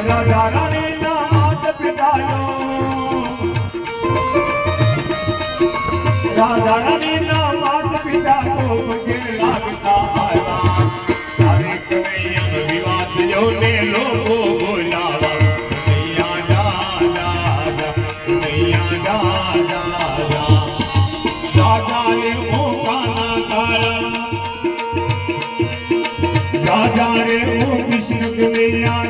રાજા રાણી ના હાથ પીટાયો રાજા રાણી ના હાથ પીટાયો મુજે લાગતા આયા તારે કનૈયા વિવાદ જોને લોકો બોલાવા કનૈયા રાજા રે મોકાના કાળા રાજા રે ઓ કૃષ્ણ કનૈયા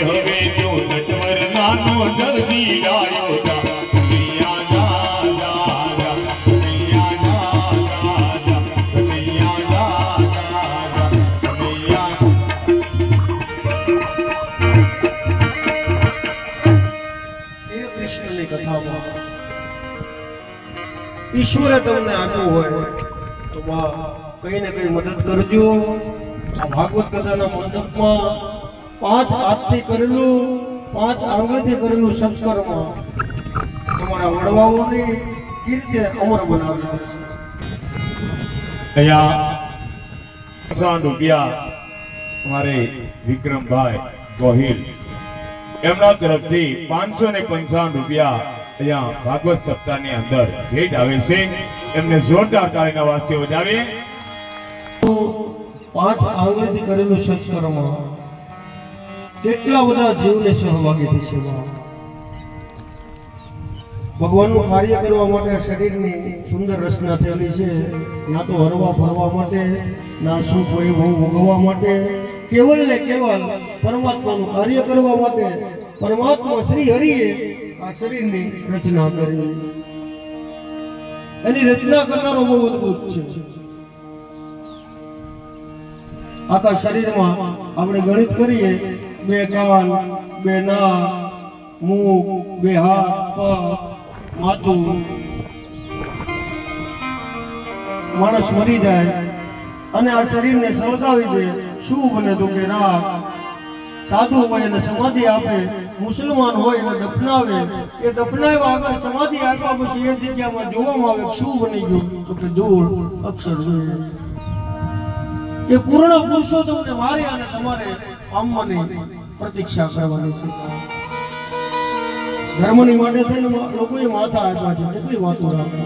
હવે જો નટવર નાનો જલ્દી ડાયો કૃષ્ણની કથામાં ઈશ્વરે તમને આપ્યું હોય તો કઈ ને કઈ મદદ કરજો. આ ભાગવત કથાના મંડપમાં 5 હાથથી કરેલું 5 આંગળીથી કરેલું સત્કર્મ તમારા વડવાઓની કીર્તિ અમર બનાવેલું છે. અહીંયા રૂપિયા અમારે વિક્રમભાઈ ગોહિલ એમના તરફથી 555 રૂપિયા અહીંયા ભાગવત સપ્તાહની અંદર ભેટ આવે છે. એમને જોરદાર તાળીના વાસ્તે વજાવે. 5 આંગળીથી કરેલું સત્કર્મ કેટલા બધા જીવને સહભાગી થશે. ભગવાનનું કાર્ય કરવા માટે શરીરની સુંદર રચના થયેલી છે. ના તો હરવા ફરવા માટે, ના સુખ વૈભવ ભોગવવા માટે, કેવલ ને કેવલ પરમાત્માનું કાર્ય કરવા માટે પરમાત્મા શ્રી હરિએ આ શરીરની રચના કરી. એની રચના કરનારો બહુ અદભુત છે. આખા શરીરમાં આપણે ગણિત કરીએ 2 કાન, 2 નાક, મુખ, 2 હાથ, પગ, માથું. માણસ મરી જાય અને આ શરીરને સળગાવી દે, શું બને તો કે રાખ. સાધુ હોય એને સમાધિ આપે, મુસલમાન હોય એને દફનાવે. એ દફનાવ્યા આગળ સમાધિ આપ્યા પછી એ જગ્યામાં જોવામાં આવે શું બની ગયું તો કે ધૂળ અક્ષર જોઈએ. એ પૂર્ણ પુરુષોત્તમને મારી અને તમારે પામવાની પ્રતીક્ષા કરવાની છે. ધર્મની માટે થઈને લોકોએ માથા આપ્યા છે. કેટલી વાતો રાખો.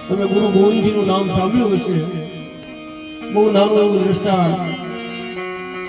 તમે ગુરુ ગોવિંદજીનું નામ સાંભળ્યું હશે. બહુ નાનું એવું દ્રષ્ટાંત.